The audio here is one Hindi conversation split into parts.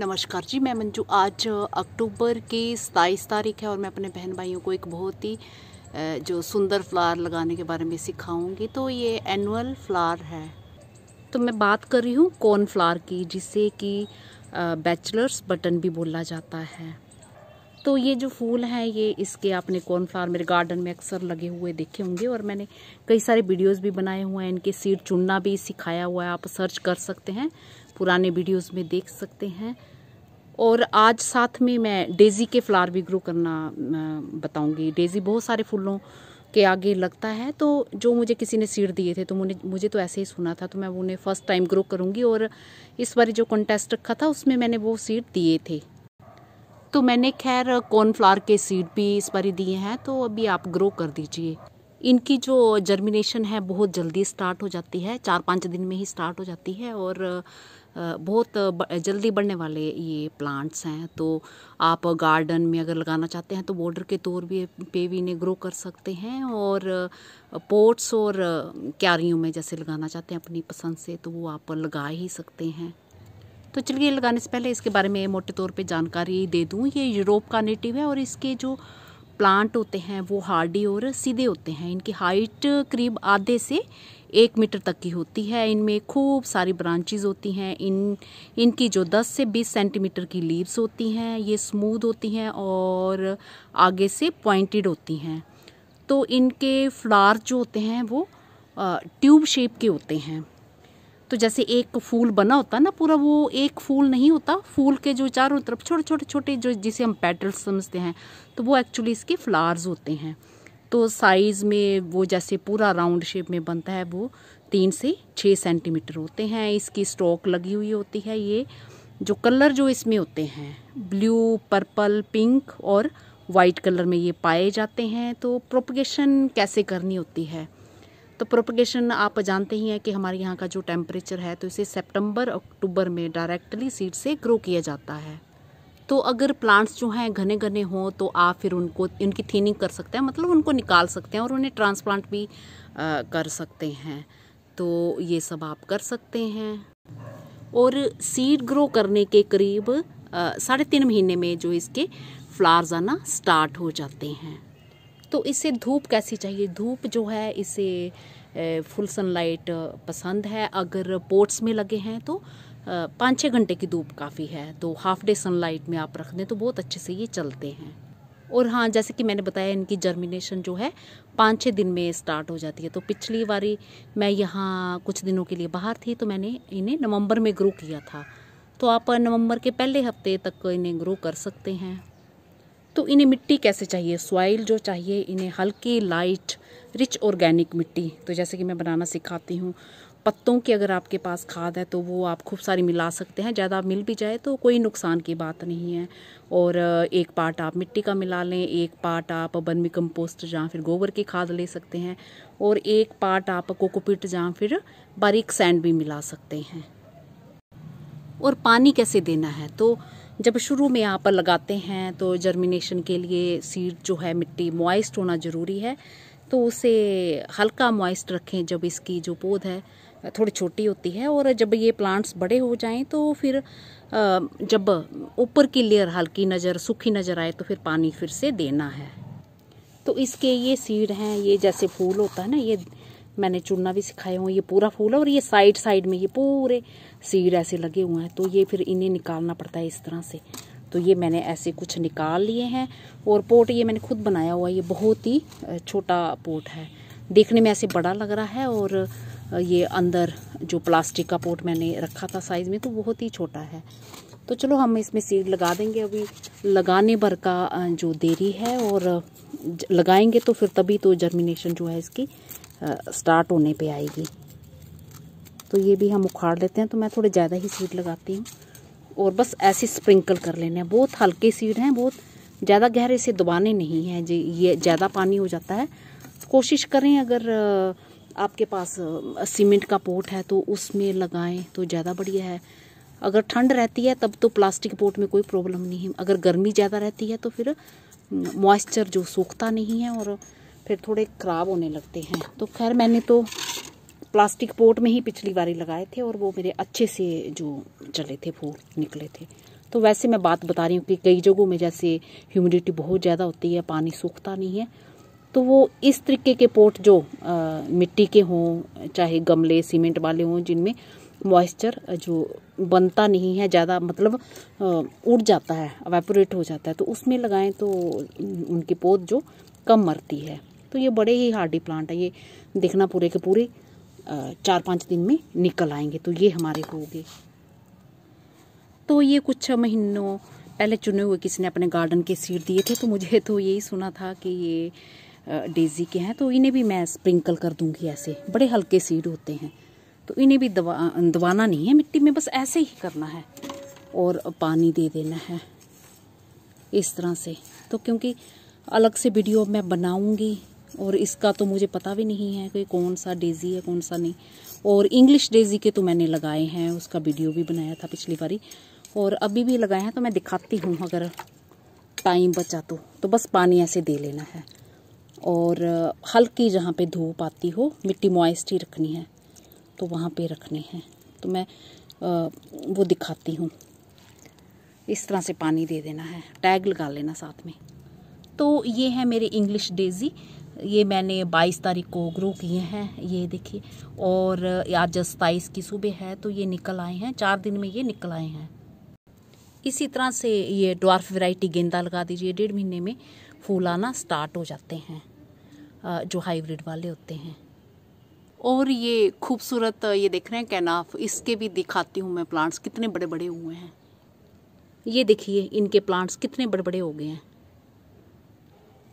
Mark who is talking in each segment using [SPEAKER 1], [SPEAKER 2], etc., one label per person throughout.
[SPEAKER 1] नमस्कार जी, मैं मंजू। आज अक्टूबर की 27 तारीख है और मैं अपने बहन भाइयों को एक बहुत ही जो सुंदर फ्लावर लगाने के बारे में सिखाऊंगी। तो ये एनुअल फ्लावर है। तो मैं बात कर रही हूँ कॉर्न फ्लावर की, जिसे कि बैचलर्स बटन भी बोला जाता है। तो ये जो फूल हैं, ये इसके आपने कॉर्नफ्लावर मेरे गार्डन में अक्सर लगे हुए देखे होंगे और मैंने कई सारे वीडियोस भी बनाए हुए हैं। इनके सीड चुनना भी सिखाया हुआ है, आप सर्च कर सकते हैं, पुराने वीडियोस में देख सकते हैं। और आज साथ में मैं डेज़ी के फ्लावर भी ग्रो करना बताऊंगी। डेज़ी बहुत सारे फूलों के आगे लगता है, तो जो मुझे किसी ने सीड दिए थे तो मुझे तो ऐसे ही सुना था, तो मैं उन्हें फर्स्ट टाइम ग्रो करूँगी। और इस बार जो कॉन्टेस्ट रखा था उसमें मैंने वो सीड दिए थे, तो मैंने खैर कॉर्नफ्लावर के सीड भी इस बार दिए हैं। तो अभी आप ग्रो कर दीजिए। इनकी जो जर्मिनेशन है बहुत जल्दी स्टार्ट हो जाती है, 4-5 दिन में ही स्टार्ट हो जाती है और बहुत जल्दी बढ़ने वाले ये प्लांट्स हैं। तो आप गार्डन में अगर लगाना चाहते हैं तो बॉर्डर के तौर पे भी इन्हें ग्रो कर सकते हैं, और पोट्स और क्यारियों में जैसे लगाना चाहते हैं अपनी पसंद से, तो वो आप लगा ही सकते हैं। तो चलिए, लगाने से पहले इसके बारे में मोटे तौर पे जानकारी दे दूं। ये यूरोप का नेटिव है और इसके जो प्लांट होते हैं वो हार्डी और सीधे होते हैं। इनकी हाइट करीब आधे से 1 मीटर तक की होती है। इनमें खूब सारी ब्रांचेज होती हैं। इनकी जो 10 से 20 सेंटीमीटर की लीव्स होती हैं, ये स्मूथ होती हैं और आगे से पॉइंटेड होती हैं। तो इनके फ्लावर जो होते हैं वो ट्यूब शेप के होते हैं। तो जैसे एक फूल बना होता है ना पूरा, वो एक फूल नहीं होता। फूल के जो चारों तरफ छोटे छोटे छोटे जो जिसे हम पेटल्स समझते हैं, तो वो एक्चुअली इसके फ्लावर्स होते हैं। तो साइज़ में वो जैसे पूरा राउंड शेप में बनता है, वो 3 से 6 सेंटीमीटर होते हैं। इसकी स्टॉक लगी हुई होती है। ये जो कलर जो इसमें होते हैं, ब्लू, पर्पल, पिंक और वाइट कलर में ये पाए जाते हैं। तो प्रोपगेशन कैसे करनी होती है? तो प्रोपगेशन आप जानते ही हैं कि हमारे यहाँ का जो टेम्परेचर है, तो इसे सितंबर अक्टूबर में डायरेक्टली सीड से ग्रो किया जाता है। तो अगर प्लांट्स जो हैं घने घने हों तो आप फिर उनकी थिनिंग कर सकते हैं, मतलब उनको निकाल सकते हैं और उन्हें ट्रांसप्लांट भी कर सकते हैं। तो ये सब आप कर सकते हैं। और सीड ग्रो करने के करीब 3.5 महीने में जो इसके फ्लावर्स आना स्टार्ट हो जाते हैं। तो इसे धूप कैसी चाहिए? धूप जो है, इसे फुल सनलाइट पसंद है। अगर पोट्स में लगे हैं तो 5-6 घंटे की धूप काफ़ी है। तो हाफ डे सनलाइट में आप रख दें तो बहुत अच्छे से ये चलते हैं। और हाँ, जैसे कि मैंने बताया, इनकी जर्मिनेशन जो है 5-6 दिन में स्टार्ट हो जाती है। तो पिछली बारी मैं यहाँ कुछ दिनों के लिए बाहर थी, तो मैंने इन्हें नवंबर में ग्रो किया था। तो आप नवंबर के पहले हफ्ते तक इन्हें ग्रो कर सकते हैं। तो इन्हें मिट्टी कैसे चाहिए? सॉइल जो चाहिए इन्हें हल्की, लाइट, रिच ऑर्गेनिक मिट्टी। तो जैसे कि मैं बनाना सिखाती हूँ, पत्तों की अगर आपके पास खाद है तो वो आप खूब सारी मिला सकते हैं। ज़्यादा मिल भी जाए तो कोई नुकसान की बात नहीं है। और एक पार्ट आप मिट्टी का मिला लें, एक पार्ट आप वर्मी कंपोस्ट या फिर गोबर की खाद ले सकते हैं, और एक पार्ट आप कोकोपीट या फिर बारीक सैंड भी मिला सकते हैं। और पानी कैसे देना है? तो जब शुरू में आप लगाते हैं तो जर्मिनेशन के लिए सीड जो है, मिट्टी मॉइस्ट होना ज़रूरी है। तो उसे हल्का मॉइस्ट रखें जब इसकी जो पौध है थोड़ी छोटी होती है। और जब ये प्लांट्स बड़े हो जाएं तो फिर जब ऊपर की लेयर हल्की नज़र, सूखी नज़र आए तो फिर पानी फिर से देना है। तो इसके ये सीड हैं, ये जैसे फूल होता है ना, ये मैंने चुनना भी सिखाए हुए। ये पूरा फूल है और ये साइड साइड में ये पूरे सीड ऐसे लगे हुए हैं। तो ये फिर इन्हें निकालना पड़ता है इस तरह से। तो ये मैंने ऐसे कुछ निकाल लिए हैं। और पोट ये मैंने खुद बनाया हुआ है। ये बहुत ही छोटा पोट है, देखने में ऐसे बड़ा लग रहा है, और ये अंदर जो प्लास्टिक का पोट मैंने रखा था साइज़ में, तो बहुत ही छोटा है। तो चलो, हम इसमें सीड लगा देंगे। अभी लगाने भर का जो देरी है, और लगाएंगे तो फिर तभी तो जर्मिनेशन जो है इसकी स्टार्ट होने पे आएगी। तो ये भी हम उखाड़ लेते हैं। तो मैं थोड़े ज़्यादा ही सीड लगाती हूँ और बस ऐसे स्प्रिंकल कर लेने हैं। बहुत हल्के सीड हैं, बहुत ज़्यादा गहरे से दबाने नहीं हैं जी, ये ज़्यादा पानी हो जाता है। कोशिश करें, अगर आपके पास सीमेंट का पोट है तो उसमें लगाएं तो ज़्यादा बढ़िया है। अगर ठंड रहती है तब तो प्लास्टिक पोट में कोई प्रॉब्लम नहीं है। अगर गर्मी ज़्यादा रहती है तो फिर मॉइस्चर जो सूखता नहीं है और फिर थोड़े ख़राब होने लगते हैं। तो खैर, मैंने तो प्लास्टिक पोट में ही पिछली बारी लगाए थे और वो मेरे अच्छे से जो चले थे, फूल निकले थे। तो वैसे मैं बात बता रही हूँ कि कई जगहों में जैसे ह्यूमिडिटी बहुत ज़्यादा होती है, पानी सूखता नहीं है, तो वो इस तरीके के पोट जो मिट्टी के हों, चाहे गमले सीमेंट वाले हों, जिनमें मॉइस्चर जो बनता नहीं है ज़्यादा, मतलब उड़ जाता है, एवेपोरेट हो जाता है, तो उसमें लगाएं तो उनकी पौध जो कम मरती है। तो ये बड़े ही हार्डी प्लांट है, ये देखना पूरे के पूरे 4-5 दिन में निकल आएंगे। तो ये हमारे हो गए। तो ये कुछ महीनों पहले चुने हुए किसी ने अपने गार्डन के सीड दिए थे, तो मुझे तो यही सुना था कि ये डेजी के हैं, तो इन्हें भी मैं स्प्रिंकल कर दूंगी। ऐसे बड़े हल्के सीड होते हैं, तो इन्हें भी दबाना नहीं है मिट्टी में, बस ऐसे ही करना है और पानी दे देना है इस तरह से। तो क्योंकि अलग से वीडियो मैं बनाऊंगी और इसका तो मुझे पता भी नहीं है कि कौन सा डेजी है कौन सा नहीं। और इंग्लिश डेजी के तो मैंने लगाए हैं, उसका वीडियो भी बनाया था पिछली बारी, और अभी भी लगाए हैं, तो मैं दिखाती हूँ अगर टाइम बचा तो बस पानी ऐसे दे लेना है और हल्की जहाँ पे धूप आती हो, मिट्टी मॉइस्ट ही रखनी है, तो वहाँ पे रखने हैं। तो मैं वो दिखाती हूँ। इस तरह से पानी दे देना है, टैग लगा लेना साथ में। तो ये है मेरे इंग्लिश डेजी, ये मैंने 22 तारीख को ग्रो किए हैं, ये देखिए। और आज 27 की सुबह है, तो ये निकल आए हैं, 4 दिन में ये निकल आए हैं। इसी तरह से ये ड्वार्फ वैरायटी गेंदा लगा दीजिए, 1.5 महीने में फूल आना स्टार्ट हो जाते हैं, जो हाइब्रिड वाले होते हैं। और ये खूबसूरत ये देख रहे हैं कैनाफ, इसके भी दिखाती हूँ मैं प्लांट्स कितने बड़े बड़े हुए हैं। ये देखिए इनके प्लांट्स कितने बड़े बड़े हो गए हैं।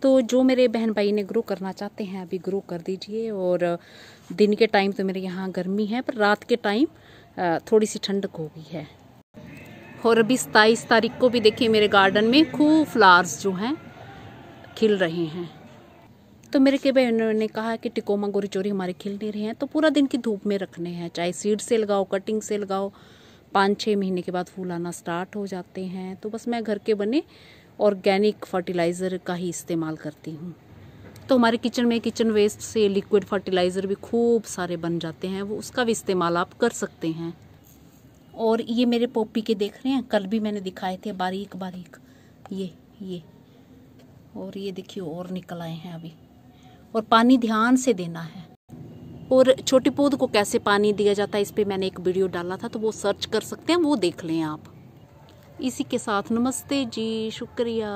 [SPEAKER 1] तो जो मेरे बहन भाई ने ग्रो करना चाहते हैं अभी ग्रो कर दीजिए। और दिन के टाइम तो मेरे यहाँ गर्मी है, पर रात के टाइम थोड़ी सी ठंडक हो गई है। और अभी 27 तारीख को भी देखिए मेरे गार्डन में खूब फ्लावर्स जो हैं खिल रहे हैं। तो मेरे के बहनों ने कहा कि टिकोमा गोरीचोरी हमारे खिल नहीं रहे हैं, तो पूरा दिन की धूप में रखने हैं, चाहे सीड से लगाओ कटिंग से लगाओ, 5-6 महीने के बाद फूल आना स्टार्ट हो जाते हैं। तो बस मैं घर के बने ऑर्गेनिक फर्टिलाइज़र का ही इस्तेमाल करती हूँ। तो हमारे किचन में किचन वेस्ट से लिक्विड फर्टिलाइज़र भी खूब सारे बन जाते हैं, वो उसका भी इस्तेमाल आप कर सकते हैं। और ये मेरे पोपी के देख रहे हैं, कल भी मैंने दिखाए थे बारीक बारीक ये और ये देखिए और निकल आए हैं अभी। और पानी ध्यान से देना है। और छोटी पौध को कैसे पानी दिया जाता है इस पे मैंने एक वीडियो डाला था, तो वो सर्च कर सकते हैं, वो देख लें आप। इसी के साथ नमस्ते जी, शुक्रिया।